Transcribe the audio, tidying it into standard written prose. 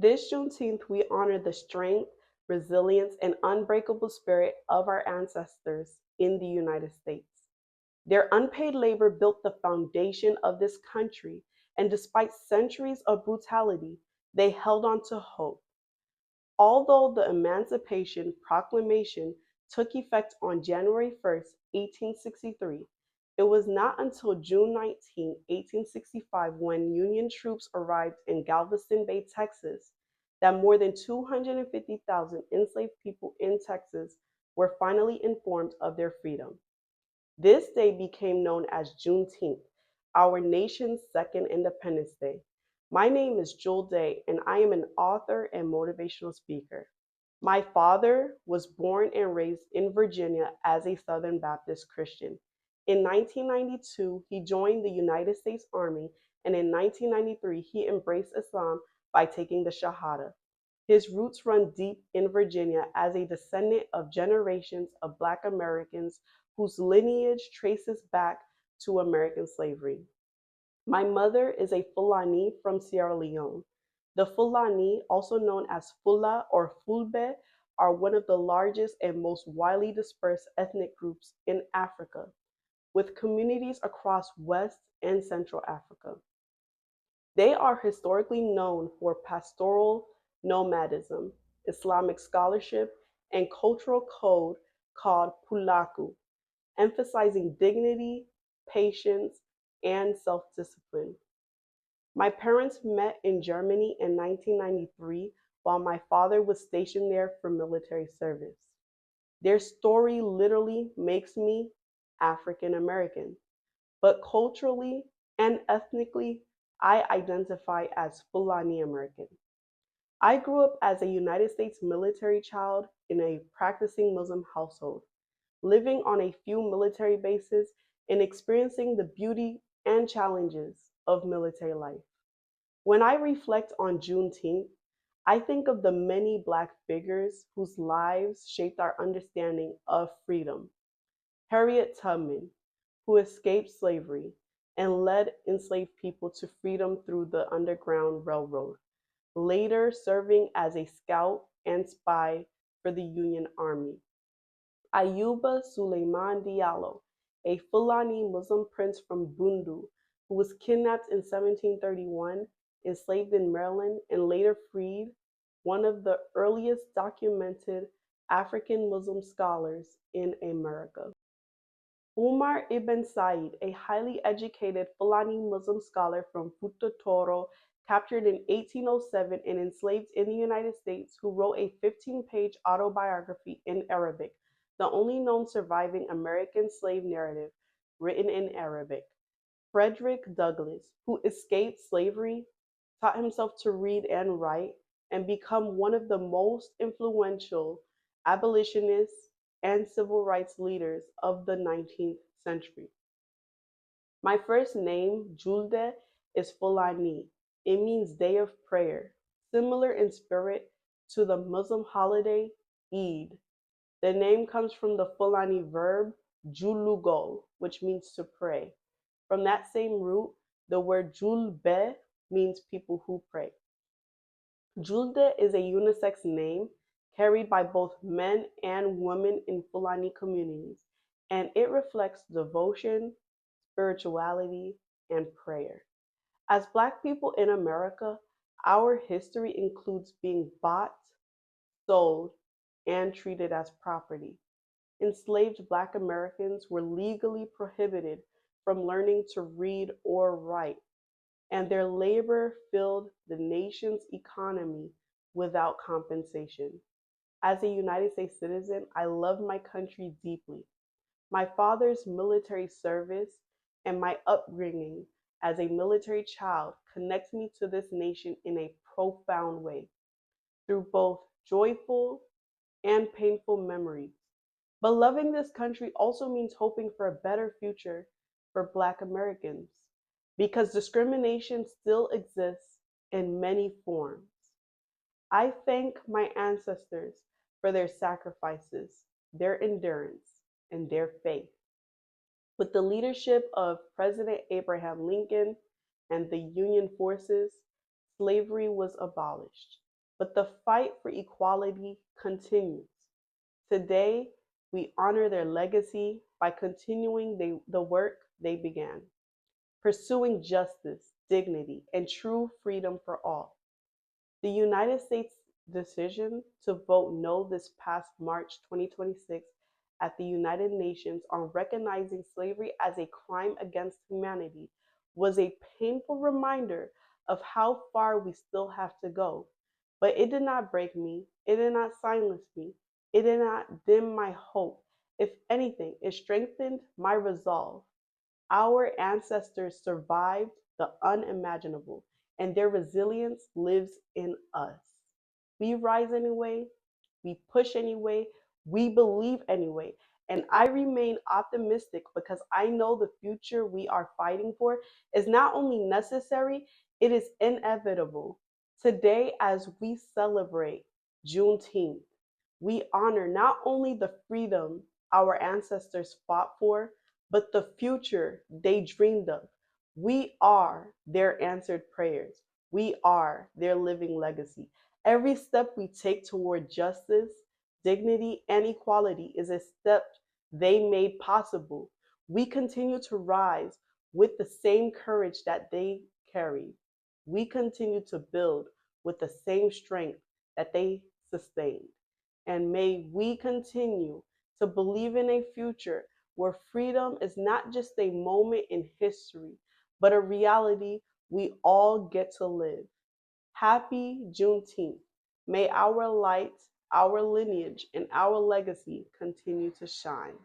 This Juneteenth, we honor the strength, resilience, and unbreakable spirit of our ancestors in the United States. Their unpaid labor built the foundation of this country, and despite centuries of brutality, they held on to hope. Although the Emancipation Proclamation took effect on January 1st, 1863, it was not until June 19, 1865, when Union troops arrived in Galveston Bay, Texas, that more than 250,000 enslaved people in Texas were finally informed of their freedom. This day became known as Juneteenth, our nation's second Independence Day. My name is Jewel Day, and I am an author and motivational speaker. My father was born and raised in Virginia as a Southern Baptist Christian. In 1992, he joined the United States Army, and in 1993, he embraced Islam by taking the Shahada. His roots run deep in Virginia as a descendant of generations of Black Americans whose lineage traces back to American slavery. My mother is a Fulani from Sierra Leone. The Fulani, also known as Fula or Fulbe, are one of the largest and most widely dispersed ethnic groups in Africa, with communities across West and Central Africa. They are historically known for pastoral nomadism, Islamic scholarship, and cultural code called Pulaku, emphasizing dignity, patience, and self-discipline. My parents met in Germany in 1993 while my father was stationed there for military service. Their story literally makes me African American, but culturally and ethnically, I identify as Fulani American. I grew up as a United States military child in a practicing Muslim household, living on a few military bases and experiencing the beauty and challenges of military life. When I reflect on Juneteenth, I think of the many Black figures whose lives shaped our understanding of freedom. Harriet Tubman, who escaped slavery and led enslaved people to freedom through the Underground Railroad, later serving as a scout and spy for the Union Army. Ayuba Suleiman Diallo, a Fulani Muslim prince from Bundu, who was kidnapped in 1731, enslaved in Maryland, and later freed, one of the earliest documented African Muslim scholars in America. Umar ibn Said, a highly educated Fulani Muslim scholar from Futa Toro, captured in 1807 and enslaved in the United States, who wrote a 15-page autobiography in Arabic, the only known surviving American slave narrative written in Arabic. Frederick Douglass, who escaped slavery, taught himself to read and write, and become one of the most influential abolitionists and civil rights leaders of the 19th century. My first name, Julde, is Fulani. It means day of prayer, similar in spirit to the Muslim holiday Eid. The name comes from the Fulani verb julugol, which means to pray. From that same root, the word julbe means people who pray. Julde is a unisex name carried by both men and women in Fulani communities, and it reflects devotion, spirituality, and prayer. As Black people in America, our history includes being bought, sold, and treated as property. Enslaved Black Americans were legally prohibited from learning to read or write, and their labor filled the nation's economy without compensation. As a United States citizen, I love my country deeply. My father's military service and my upbringing as a military child connects me to this nation in a profound way through both joyful and painful memories. But loving this country also means hoping for a better future for Black Americans because discrimination still exists in many forms. I thank my ancestors for their sacrifices, their endurance, and their faith. With the leadership of President Abraham Lincoln and the Union forces, slavery was abolished. but the fight for equality continues. Today, we honor their legacy by continuing the work they began, pursuing justice, dignity, and true freedom for all. The United States' decision to vote no this past March 2026 at the United Nations on recognizing slavery as a crime against humanity was a painful reminder of how far we still have to go. But it did not break me, it did not silence me, it did not dim my hope. If anything, it strengthened my resolve. Our ancestors survived the unimaginable, and their resilience lives in us. We rise anyway, we push anyway, we believe anyway. And I remain optimistic because I know the future we are fighting for is not only necessary, it is inevitable. Today, as we celebrate Juneteenth, we honor not only the freedom our ancestors fought for, but the future they dreamed of. We are their answered prayers. We are their living legacy. Every step we take toward justice, dignity, and equality is a step they made possible. We continue to rise with the same courage that they carried. We continue to build with the same strength that they sustained. And may we continue to believe in a future where freedom is not just a moment in history, but a reality we all get to live. Happy Juneteenth. May our light, our lineage, and our legacy continue to shine.